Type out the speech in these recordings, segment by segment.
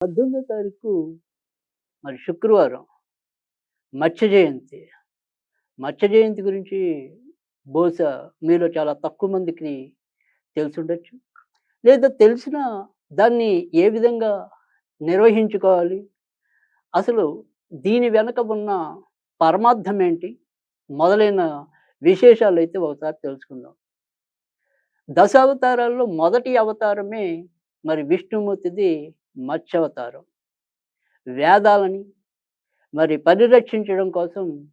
18వ తారీఖు మరి శుక్రవారం మత్స్య జయంతి. మత్స్య జయంతి గురించి బహుశా మీలో చాలా తక్కువ మందికి తెలిసుండొచ్చు. లేదా తెలిసినా దాన్ని ఏ విధంగా నిర్వహించుకోవాలి? అసలు దీని వెనక ఉన్న పరమార్థం ఏంటి? మొదలైన విశేషాలైతే ఒకసారి తెలుసుకుందాం. దశావతారాల్లో మొదటి అవతారమే మరి విష్ణుమూర్తిది మత్స్యావతారం. వేదాలని మరి పరిరక్షించడం కోసం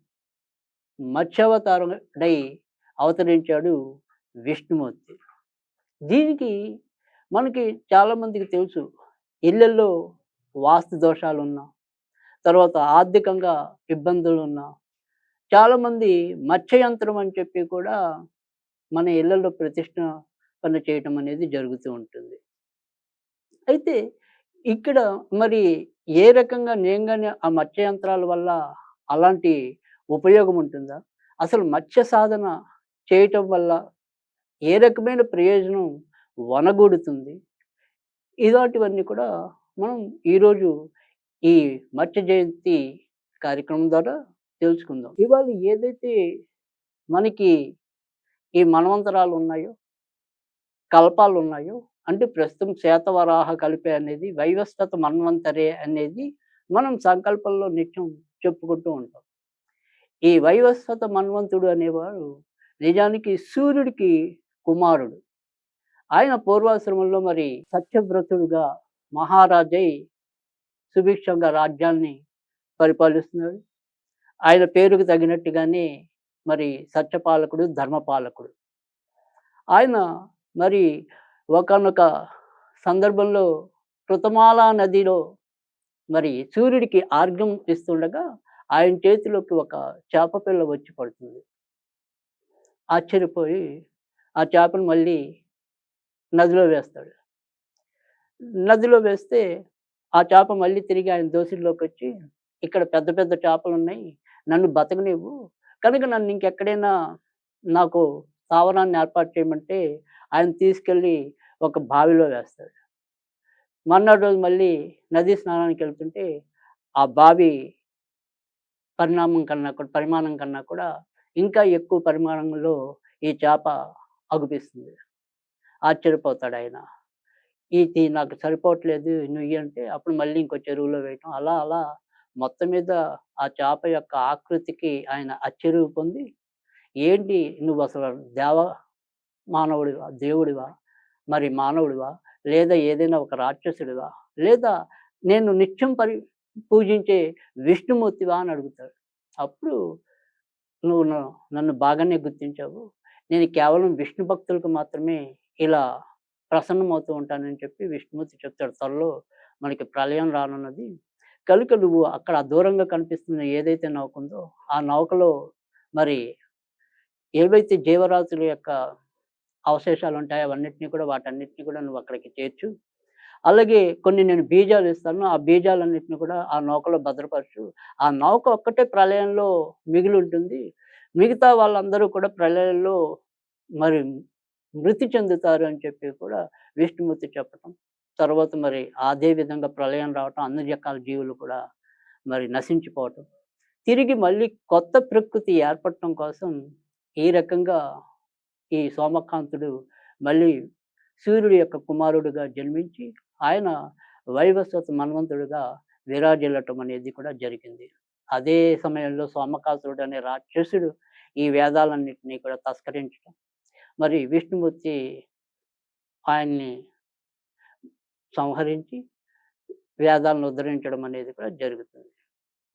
మత్స్యావతారుడై అవతరించాడు విష్ణుమూర్తి. దీనికి మనకి చాలామందికి తెలుసు. ఇళ్ళల్లో వాస్తు దోషాలున్నా, తర్వాత ఆర్థికంగా ఇబ్బందులున్నా, చాలామంది మత్స్యయంత్రం అని చెప్పి కూడా మన ఇళ్ళల్లో ప్రతిష్టాపన చేయటం అనేది జరుగుతూ ఉంటుంది. అయితే ఇక్కడ మరి ఏ రకంగా నిజంగానే ఆ మత్స్య యంత్రాల వల్ల అలాంటి ఉపయోగం ఉంటుందా? అసలు మత్స్య సాధన చేయటం వల్ల ఏ రకమైన ప్రయోజనం వనగూడుతుంది? ఇలాంటివన్నీ కూడా మనం ఈరోజు ఈ మత్స్య జయంతి కార్యక్రమం ద్వారా తెలుసుకుందాం. ఇవాళ ఏదైతే మనకి ఈ మన్వంతరాలు ఉన్నాయో, కల్పాలున్నాయో, అంటే ప్రస్తుతం శాతవరాహ కలిపే అనేది వైవస్వత మన్వంతరే అనేది మనం సంకల్పంలో నిత్యం చెప్పుకుంటూ ఉంటాం. ఈ వైవస్వత మన్వంతుడు అనేవాడు నిజానికి సూర్యుడికి కుమారుడు. ఆయన పూర్వాశ్రమంలో మరి సత్యవ్రతుడుగా మహారాజై సుభిక్షంగా రాజ్యాన్ని పరిపాలిస్తున్నాడు. ఆయన పేరుకు తగినట్టుగానే మరి సత్యపాలకుడు, ధర్మపాలకుడు. ఆయన మరి ఒకానొక సందర్భంలో కృతమాల నదిలో మరి సూర్యుడికి ఆర్ఘ్యం ఇస్తుండగా ఆయన చేతిలోకి ఒక చేప పిల్ల వచ్చి పడుతుంది. ఆశ్చర్యపోయి ఆ చేపను మళ్ళీ నదిలో వేస్తాడు. నదిలో వేస్తే ఆ చేప మళ్ళీ తిరిగి ఆయన దోసిల్లోకొచ్చి, "ఇక్కడ పెద్ద పెద్ద చేపలున్నాయి. నన్ను బతకనివ్వు. కనుక నన్ను ఇంకెక్కడైనా నాకు స్థావరాన్ని ఏర్పాటు చేయమంటే" ఆయన తీసుకెళ్ళి ఒక బావిలో వేస్తాడు. మర్నాడు రోజు మళ్ళీ నదీ స్నానానికెళ్తుంటే ఆ బావి పరిమాణం కన్నా కూడా ఇంకా ఎక్కువ పరిమాణంలో ఈ చేప అగుపిస్తుంది. ఆశ్చర్యపోతాడాయన. ఇది నాకు సరిపోవట్లేదు నుయ్యి అంటే, అప్పుడు మళ్ళీ ఇంకో చెరువులో వేయటం. అలా అలా మొత్తం మీద ఆ చేప యొక్క ఆకృతికి ఆయన ఆశ్చర్యం పొంది, "ఏంటి నువ్వసలు మానవుడివా? దేవుడివా? మరి మానవుడివా? లేదా ఏదైనా ఒక రాక్షసుడివా? లేదా నేను నిత్యం పూజించే విష్ణుమూర్తివా?" అని అడుగుతాడు. అప్పుడు "నువ్వు నన్ను బాగానే గుర్తించావు. నేను కేవలం విష్ణు భక్తులకు మాత్రమే ఇలా ప్రసన్నమవుతూ ఉంటానని" చెప్పి విష్ణుమూర్తి చెప్తాడు. త్వరలో మనకి ప్రళయం రానున్నది. కనుక నువ్వు అక్కడ దూరంగా కనిపిస్తున్న ఏదైతే నౌక ఉందో, ఆ నౌకలో మరి ఏవైతే జీవరాశుల యొక్క అవశేషాలుంటాయో అవన్నిటిని కూడా వాటన్నిటిని కూడా నువ్వు అక్కడికి చేర్చు. అలాగే కొన్ని నేను బీజాలిస్తాను. ఆ బీజాలన్నిటిని కూడా ఆ నౌకలో భద్రపరచు. ఆ నౌక ఒక్కటే ప్రళయంలో మిగిలుంటుంది. మిగతా వాళ్ళందరూ కూడా ప్రళయంలో మరి మృతి చెందుతారు అని చెప్పి కూడా విష్ణుమూర్తి చెప్పటం. తర్వాత మరి అదే విధంగా ప్రళయం రావటం, అన్ని రకాల జీవులు కూడా మరి నశించిపోవటం. తిరిగి మళ్ళీ కొత్త ప్రకృతి ఏర్పడటం కోసం ఈ రకంగా ఈ సోమకాంతుడు మళ్ళీ సూర్యుడి యొక్క కుమారుడుగా జన్మించి, ఆయన వైవస్వత మన్వంతుడుగా విరాజిల్లటం అనేది కూడా జరిగింది. అదే సమయంలో సోమకాసురుడు అనే రాక్షసుడు ఈ వేదాలన్నిటిని కూడా తస్కరించడం, మరి విష్ణుమూర్తి ఆయన్ని సంహరించి వేదాలను ఉద్ధరించడం అనేది కూడా జరుగుతుంది.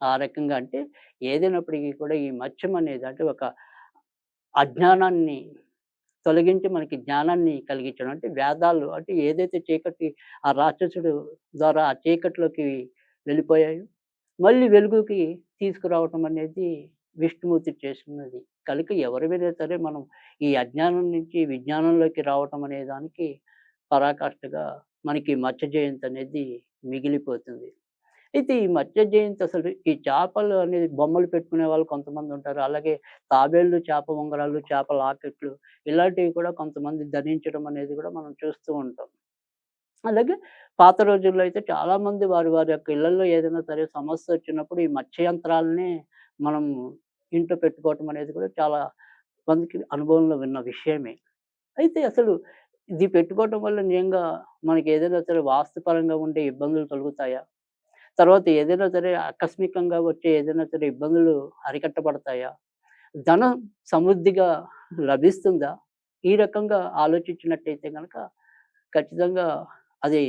ఆ రకంగా అంటే ఏదైనప్పటికీ కూడా ఈ మత్స్యం అనేది అంటే ఒక అజ్ఞానాన్ని తొలగించి మనకి జ్ఞానాన్ని కలిగించడం. అంటే వేదాలు అంటే ఏదైతే చీకటి ఆ రాక్షసుడు ద్వారా ఆ చీకటిలోకి వెళ్ళిపోయాయో, మళ్ళీ వెలుగుకి తీసుకురావటం అనేది విష్ణుమూర్తి చేసినది. కనుక ఎవరిమైనా సరే మనం ఈ అజ్ఞానం నుంచి విజ్ఞానంలోకి రావటం అనే దానికి పరాకాష్ఠగా మనకి మత్స్య జయంతి అనేది మిగిలిపోతుంది. అయితే ఈ మత్స్య జయంతి అసలు ఈ చేపలు అనేది బొమ్మలు పెట్టుకునే వాళ్ళు కొంతమందుంటారు. అలాగే తాబేళ్ళు, చేప ఉంగరాలు, చేప లాకెట్లు ఇలాంటివి కూడా కొంతమంది ధరించడం అనేది కూడా మనం చూస్తూ ఉంటాం. అలాగే పాత రోజుల్లో అయితే చాలామంది వారి వారి యొక్క ఇళ్లల్లో ఏదైనా సరే సమస్యొచ్చినప్పుడు ఈ మత్స్య యంత్రాలనే మనం ఇంట్లో పెట్టుకోవటం అనేది కూడా చాలా మందికి అనుభవంలో విన్న విషయమే. అయితే అసలు ఇది పెట్టుకోవటం వల్ల నిజంగా మనకేదైనా సరే వాస్తుపరంగా ఉండే ఇబ్బందులు కలుగుతాయా? తర్వాత ఏదైనా సరే ఆకస్మికంగా వచ్చే ఏదైనా సరే ఇబ్బందులు అరికట్టబడతాయా? ధనం సమృద్ధిగా లభిస్తుందా? ఈ రకంగా ఆలోచించినట్టయితే గనక ఖచ్చితంగా అది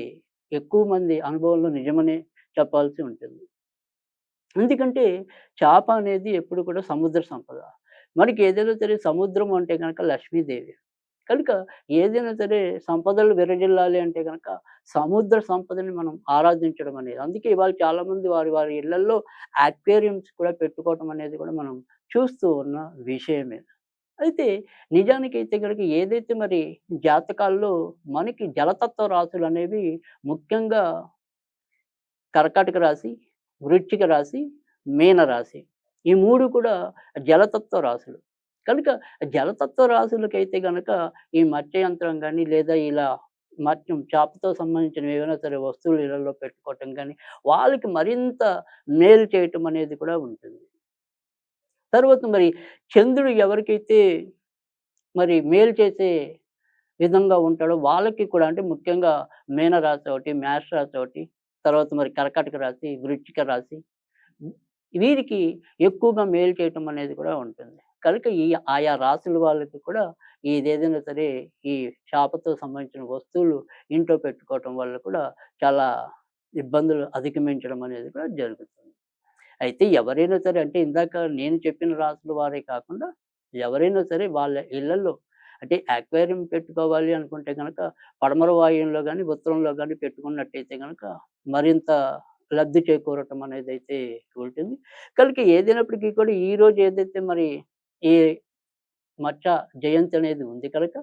ఎక్కువ మంది అనుభవంలో నిజమనే చెప్పాల్సి ఉంటుంది. ఎందుకంటే చేప అనేది ఎప్పుడు కూడా సముద్ర సంపద. మనకి ఏదైనా సరే సముద్రం అంటే గనక లక్ష్మీదేవి. కనుక ఏదైనా సరే సంపదలు విరజిల్లాలి అంటే గనక సముద్ర సంపదని మనం ఆరాధించడం అనేది. అందుకే ఇవాళ చాలామంది వారి వారి ఇళ్లల్లో అక్వేరియంస్ కూడా పెట్టుకోవటం అనేది కూడా మనం చూస్తూ ఉన్న విషయమే. అయితే నిజానికైతే గనక ఏదైతే మరి జాతకాల్లో మనకి జలతత్వ రాశులనేవి ముఖ్యంగా కర్కాటక రాశి, వృశ్చిక రాశి, మీన రాశి. ఈ 3 కూడా జలతత్వ రాశులు. కనుక జలతత్వ రాశులకైతే గనక ఈ మత్స్య యంత్రం గాని, లేదా ఇలా మత్స్యం చేపతో సంబంధించినవి ఏవైనా సరే వస్తువులు ఇళ్లల్లో పెట్టుకోవటం గాని, వాళ్ళకి మరింత మేలు చేయటం అనేది కూడా ఉంటుంది. తర్వాత మరి చంద్రుడు ఎవరికైతే మరి మేలు చేసే విధంగా ఉంటాడో వాళ్ళకి కూడా అంటే ముఖ్యంగా మీన రాశి ఒకటి, మేష రాశి ఒకటి, తర్వాత మరి కర్కాటక రాశి, వృశ్చిక రాశి వీరికి ఎక్కువగా మేలు చేయటం అనేది కూడా ఉంటుంది. కనుక ఈ ఆయా రాశుల వాళ్ళకి కూడా ఇదేదైనా సరే ఈ చేపతో సంబంధించిన వస్తువులు ఇంట్లో పెట్టుకోవటం వల్ల కూడా చాలా ఇబ్బందులు అధిగమించడం అనేది కూడా జరుగుతుంది. అయితే ఎవరైనా సరే అంటే ఇందాక నేను చెప్పిన రాసుల వారే కాకుండా ఎవరైనా సరే వాళ్ళ ఇళ్లల్లో అంటే అక్వేరియం పెట్టుకోవాలి అనుకుంటే గనక పడమర వాయువ్యంలో గాని, ఉత్తరంలో గాని పెట్టుకున్నట్టయితే గనక మరింత లబ్ధి చేకూరటం అనేదైతే ఉంటుంది. కనుక ఏదైనప్పటికీ కూడా ఈరోజు ఏదైతే మరి ఈ మచ్చ జయంతి అనేది ఉంది కనుక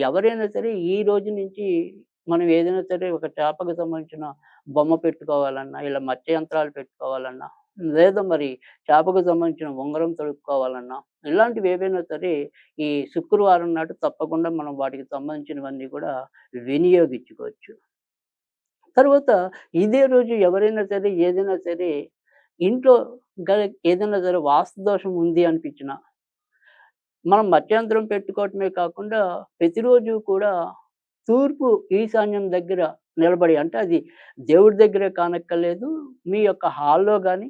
ఎవరైనా సరే ఈ రోజు నుంచి మనం ఏదైనా సరే ఒక చేపకు సంబంధించిన బొమ్మ పెట్టుకోవాలన్నా, ఇలా మత్స్య యంత్రాలు పెట్టుకోవాలన్నా, లేదా మరి చేపకు సంబంధించిన ఉంగరం తొడుక్కోవాలన్నా, ఇలాంటివి ఏవైనా సరే ఈ శుక్రవారం నాడు తప్పకుండా మనం వాటికి సంబంధించినవన్నీ కూడా వినియోగించుకోవచ్చు. తర్వాత ఇదే రోజు ఎవరైనా సరే ఏదైనా సరే ఇంట్లో గల ఏదైనా సరే వాస్తు దోషం ఉంది అనిపించినా మనం మధ్యంతరం పెట్టుకోవటమే కాకుండా ప్రతిరోజు కూడా తూర్పు ఈశాన్యం దగ్గర నిలబడి అంటే అది దేవుడి దగ్గరే కానక్కర్లేదు. మీ యొక్క హాల్‌లో గాని,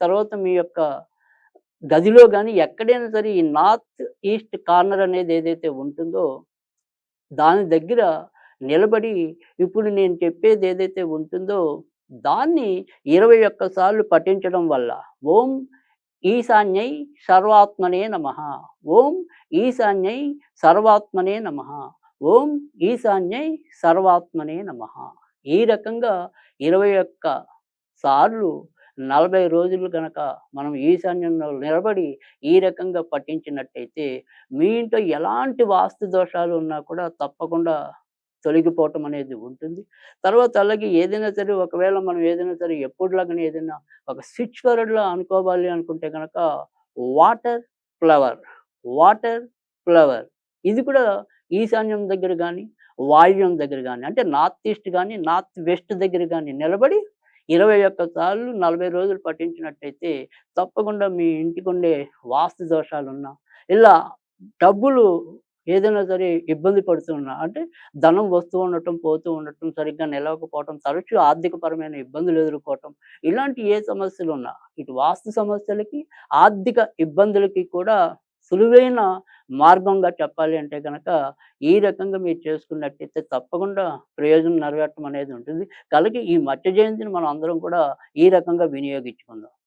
తర్వాత మీ యొక్క గదిలో గాని ఎక్కడైనా సరే ఈ నార్త్ ఈస్ట్ కార్నర్ అనేది ఏదైతే ఉంటుందో దాని దగ్గర నిలబడి ఇప్పుడు నేను చెప్పేది ఏదైతే ఉంటుందో దాన్ని 21 సార్లు పఠించడం వల్ల ఓం ఈశాన్యై సర్వాత్మనే నమః. ఓం ఈశాన్యై సర్వాత్మనే నమః. ఓం ఈశాన్యై సర్వాత్మనే నమః. ఈ రకంగా 21 సార్లు 40 రోజులు గనక మనం ఈశాన్యంలో నిలబడి ఈ రకంగా పఠించినట్టయితే మీ ఇంట్లో ఎలాంటి వాస్తు దోషాలు ఉన్నా కూడా తప్పకుండా తొలగిపోవటం అనేది ఉంటుంది. తర్వాత అలాగే ఏదైనా సరే ఒకవేళ మనం ఏదైనా సరే ఎప్పుడులాగానే ఏదైనా ఒక స్విచ్ వర్డ్‌లా అనుకోవాలి అనుకుంటే గనక వాటర్ ఫ్లవర్, వాటర్ ఫ్లవర్ ఇది కూడా ఈశాన్యం దగ్గర గాని, వాయువ్యం దగ్గర గాని అంటే నార్త్ ఈస్ట్ గాని, నార్త్ వెస్ట్ దగ్గర గాని నిలబడి 21 సార్లు 40 రోజులు పఠించినట్టయితే తప్పకుండా మీ ఇంటికుండే వాస్తు దోషాలున్నా, ఇలా డబ్బులు ఏదైనా సరే ఇబ్బంది పడుతున్నా అంటే ధనం వస్తూ ఉండటం, పోతూ ఉండటం, సరిగ్గా నిలవకపోవటం, తరచూ ఆర్థికపరమైన ఇబ్బందులు ఎదుర్కోవటం, ఇలాంటి ఏ సమస్యలున్నా ఇటు వాస్తు సమస్యలకి, ఆర్థిక ఇబ్బందులకి కూడా సులువైన మార్గంగా చెప్పాలి అంటే గనక ఈ రకంగా మీరు చేసుకున్నట్టయితే తప్పకుండా ప్రయోజనం నెరవేరటం అనేది ఉంటుంది. కలిగి ఈ మత్స్య జయంతిని మనం అందరం కూడా ఈ రకంగా వినియోగించుకుందాం.